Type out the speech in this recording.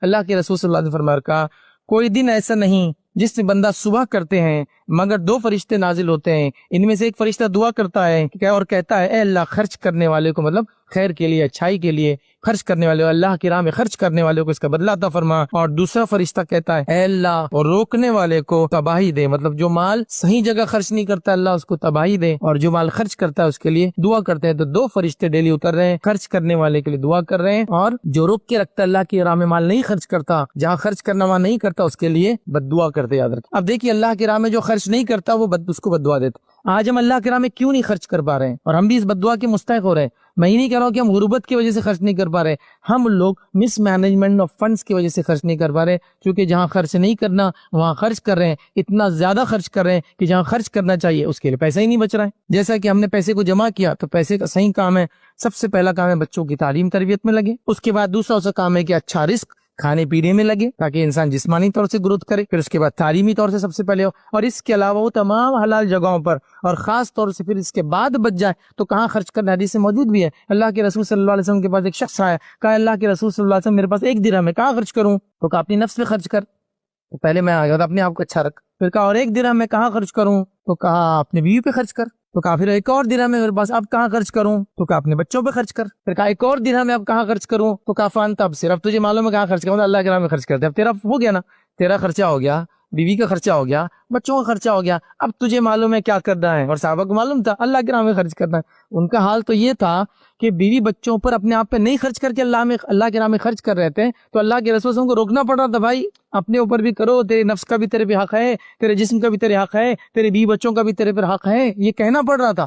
اللہ کے رسول صلی اللہ علیہ وسلم فرمایا کہا کوئی دن ایسا نہیں جس میں بندہ صبح کرتے ہیں مگر 2 فرشتے نازل ہوتے ہیں، ان میں سے ایک فرشتہ دعا کرتا ہے اور کہتا ہے اے اللہ خرچ کرنے والے کو، مطلب خیر کے لیے، اچھائی کے لیے خرچ کرنے والے، اللہ کی راہ میں خرچ کرنے والے کو اس کا بدلہ عطا فرما، اور دوسرا فرشتہ کہتا ہے اے اللہ اور روکنے والے کو تباہی دے، مطلب جو مال صحیح جگہ خرچ نہیں کرتا اللہ اس کو تباہی دے، اور جو مال خرچ کرتا ہے اس کے لیے دعا کرتے ہیں۔ تو 2 فرشتے ڈیلی اتر رہے ہیں، خرچ کرنے والے کے لیے دعا کر رہے ہیں، اور جو روک کے رکھتا اللہ کی راہ میں مال نہیں خرچ کرتا، جہاں خرچ کرنا وہاں نہیں کرتا، اس کے لیے بد دعا کرتے، یاد رکھیں۔ اب دیکھیے اللہ کی راہ میں جو خرچ نہیں کرتا وہ اس کو بد دعا دیتا۔ آج ہم اللہ کی راہ میں کیوں نہیں خرچ کر پا رہے ہیں، اور ہم بھی اس بد دعا کے مستحق ہو رہے ہیں۔ میں یہ نہیں کہہ رہا ہوں کہ ہم غربت کی وجہ سے خرچ نہیں کر پا رہے، ہم لوگ مس مینجمنٹ آف فنڈز کی وجہ سے خرچ نہیں کر پا رہے، کیونکہ جہاں خرچ نہیں کرنا وہاں خرچ کر رہے ہیں، اتنا زیادہ خرچ کر رہے ہیں کہ جہاں خرچ کرنا چاہیے اس کے لیے پیسہ ہی نہیں بچ رہا ہے۔ جیسا کہ ہم نے پیسے کو جمع کیا تو پیسے کا صحیح کام ہے، سب سے پہلا کام ہے بچوں کی تعلیم تربیت میں لگے، اس کے بعد دوسرا اس کا کام ہے کہ اچھا رزق کھانے پینے میں لگے تاکہ انسان جسمانی طور سے گروتھ کرے، پھر اس کے بعد تعلیمی طور سے سب سے پہلے ہو، اور اس کے علاوہ وہ تمام حلال جگہوں پر، اور خاص طور سے پھر اس کے بعد بچ جائے تو کہاں خرچ کرنا، حدیث سے موجود بھی ہے۔ اللہ کے رسول صلی اللہ علیہ وسلم کے پاس ایک شخص آیا، کہا اللہ کے رسول صلی اللہ علیہ وسلم میرے پاس 1 درہم ہے، کہاں خرچ کروں؟ تو کہا اپنی نفس پہ خرچ کر، تو پہلے میں آگیا اپنے آپ کو اچھا رکھ، پھر کہا اور 1 درہم میں کہاں خرچ کروں؟ تو کہا اپنے بیوی پہ خرچ کر، تو کہا پھر 1 اور درہم ہے میرے پاس، اب کہاں خرچ کروں؟ تو کہا اپنے بچوں پہ خرچ کر، پھر کہا 1 اور درہم میں اب کہاں خرچ کروں؟ تو کہا فان تب صرف تجھے معلوم ہے کہاں خرچ کروں، اللہ کے راہ میں خرچ کرتے، اب تیرا ہو گیا نا، تیرا خرچہ ہو گیا، بیوی کا خرچہ ہو گیا، بچوں کا خرچہ ہو گیا، اب تجھے معلوم ہے کیا کرنا ہے، اور صحابہ کو معلوم تھا اللہ کے راہ میں خرچ کرنا ہے۔ ان کا حال تو یہ تھا کہ بیوی بچوں پر اپنے آپ پہ نہیں خرچ کر کے اللہ کے راہ میں خرچ کر رہے تھے، تو اللہ کے رسول کو روکنا پڑ رہا تھا، بھائی اپنے اوپر بھی کرو، تیرے نفس کا بھی تیرے پہ حق ہے، تیرے جسم کا بھی تیرے حق ہے، تیرے بیوی بچوں کا بھی تیرے پر حق ہے، یہ کہنا پڑ رہا تھا۔